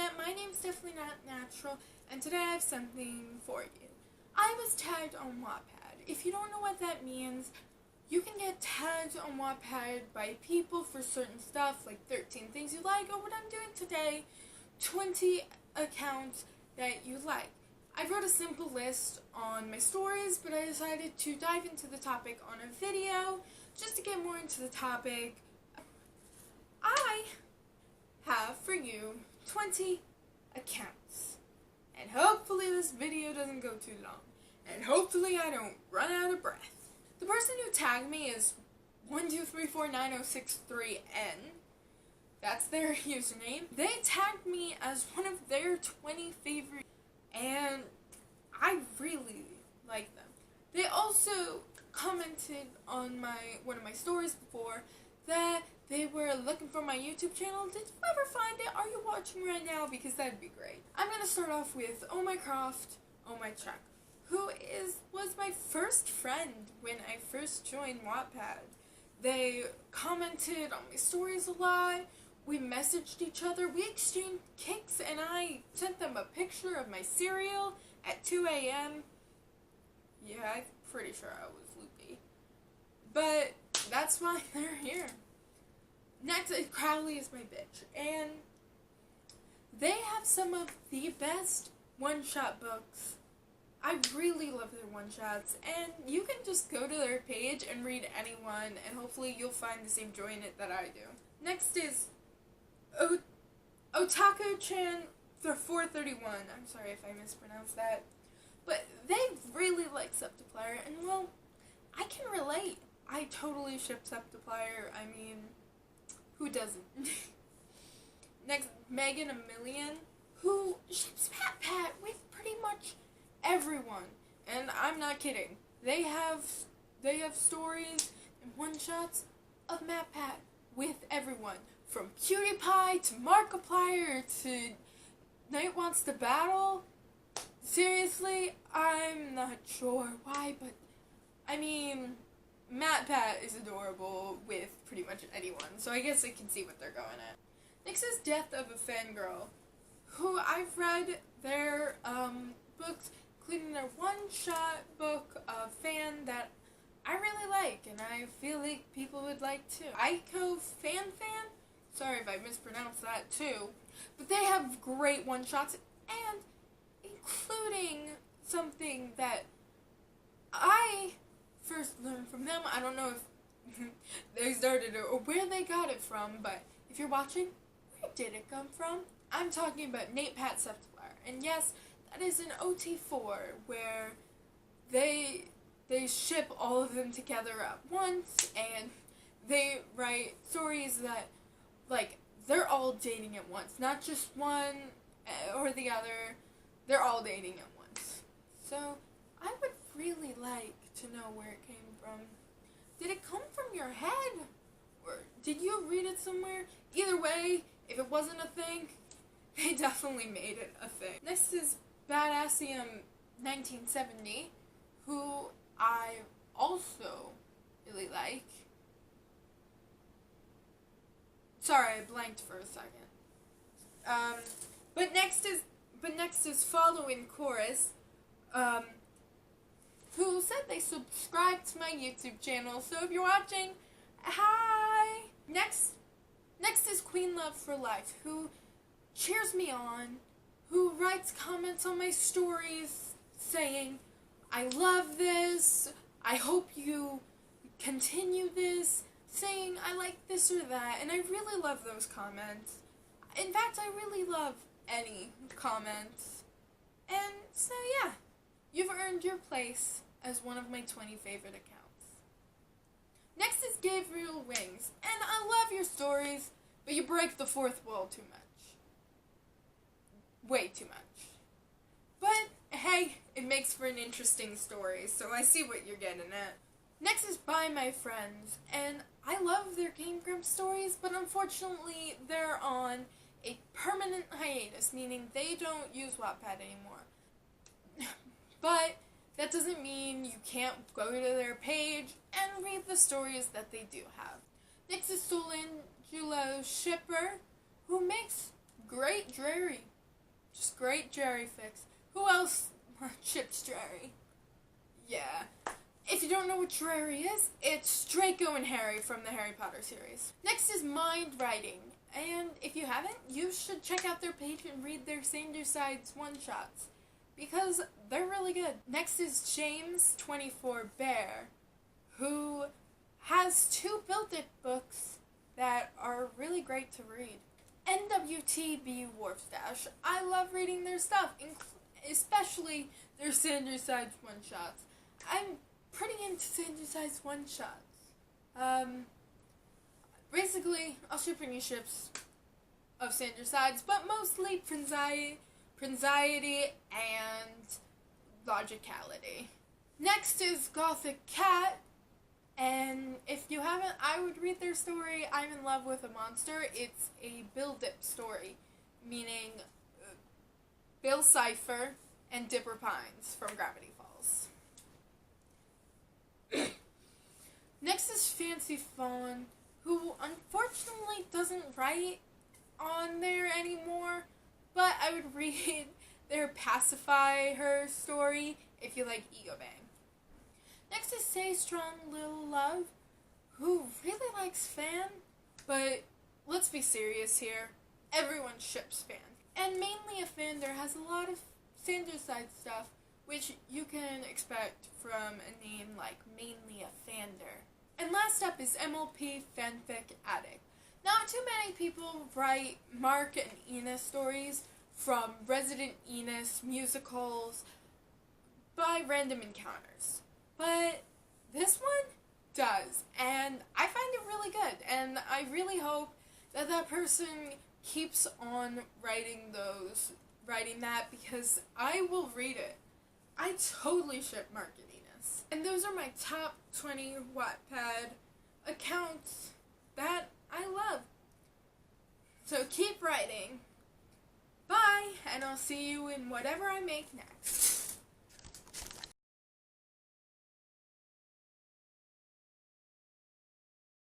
Internet, my name's Definitely Not Natural, and today I have something for you. I was tagged on Wattpad. If you don't know what that means, you can get tagged on Wattpad by people for certain stuff, like 13 things you like, or what I'm doing today, 20 accounts that you like. I wrote a simple list on my stories, but I decided to dive into the topic on a video, just to get more into the topic. I have for you 20 accounts, and hopefully this video doesn't go too long, and hopefully I don't run out of breath. The person who tagged me is 1234963N. That's their username. They tagged me as one of their 20 favorites, and I really like them. They also commented on one of my stories before that they were looking for my YouTube channel. Did you ever find it? Are you watching right now? Because that'd be great. I'm going to start off with Oh My Croft, Oh My Chuck, who was my first friend when I first joined Wattpad. They commented on my stories a lot. We messaged each other. We exchanged kicks, and I sent them a picture of my cereal at 2 a.m. Yeah, I'm pretty sure I was loopy. But that's why they're here. Next, Crowley is my bitch, and they have some of the best one-shot books. I really love their one-shots, and you can just go to their page and read any one, and hopefully you'll find the same joy in it that I do. Next is Otaku-chan 431. I'm sorry if I mispronounced that. But they really like Septiplier, and well, I can relate. I totally ship Septiplier. I mean, who doesn't? Next, Megan Million, who ships Wattpad with pretty much everyone. And I'm not kidding. They have stories and one-shots of Wattpad with everyone. From PewDiePie to Markiplier to Night Wants to Battle. Seriously, I'm not sure why, but I mean, Wattpad is adorable with pretty much anyone, so I guess I can see what they're going at. Next is Death of a Fangirl, who I've read their books, including their one-shot book, Fan, that I really like, and I feel like people would like too. Aiko Fan? Sorry if I mispronounced that too. But they have great one-shots, and including something that I first learned from them. I don't know if they started it or where they got it from, but if you're watching, where did it come from? I'm talking about Nate Pat Septiplier, and yes, that is an OT4 where they ship all of them together at once, and they write stories that, like, they're all dating at once, not just one or the other. They're all dating at once. So I would really like to know where it came from. Did it come from your head? Or did you read it somewhere? Either way, if it wasn't a thing, they definitely made it a thing. Next is Badassium 1970, who I also really like. Sorry, I blanked for a second. But next is Following Chorus, who said they subscribed to my YouTube channel. So if you're watching, hi! Next is Queen Love for Life, who cheers me on, who writes comments on my stories saying, I love this, I hope you continue this, saying I like this or that, and I really love those comments. In fact, I really love any comments. And so yeah, you've earned your place as one of my 20 favorite accounts. Next is Gabriel Wings, and I love your stories, but you break the fourth wall too much. Way too much. But hey, it makes for an interesting story, so I see what you're getting at. Next is By My Friends, and I love their Game Grumps stories, but unfortunately they're on a permanent hiatus, meaning they don't use Wattpad anymore. But that doesn't mean you can't go to their page and read the stories that they do have. Next is Solangelo Shipper, who makes great jewelry. great Jerry fics. Who else ships Jerry? Yeah. If you don't know what Jerry is, it's Draco and Harry from the Harry Potter series. Next is Mind Writing. And if you haven't, you should check out their page and read their Sandersides one-shots, because they're really good. Next is James24Bear, who has 2 Build-It books that are really great to read. NWTB Wharfstash. I love reading their stuff, especially their Sandersides one-shots. I'm pretty into Sandersides one-shots. Basically, I'll ship any ships of Sandersides, but mostly Prinziety and Logicality. Next is Gothic Cat, and if you haven't, I would read their story, I'm in Love with a Monster. It's a build-up story, meaning Bill Cipher and Dipper Pines from Gravity Falls. Next is Fancy Fawn, who unfortunately doesn't write on there anymore, but I would read their Pacify Her story if you like Ego Bang. Next is Say Strong Little Love, who really likes Fan, but let's be serious here, everyone ships Fan. And Mainly a Fander has a lot of Sandersides stuff, which you can expect from a name like Mainly a Fander. And last up is MLP Fanfic Addict. Not too many people write Mark and Enos stories from Resident Enos musicals by random encounters. But this one does, and I find it really good, and I really hope that that person keeps on writing that, because I will read it. I totally ship Mark and Enos. And those are my top 20 Wattpad accounts that I love. So keep writing. Bye, and I'll see you in whatever I make next.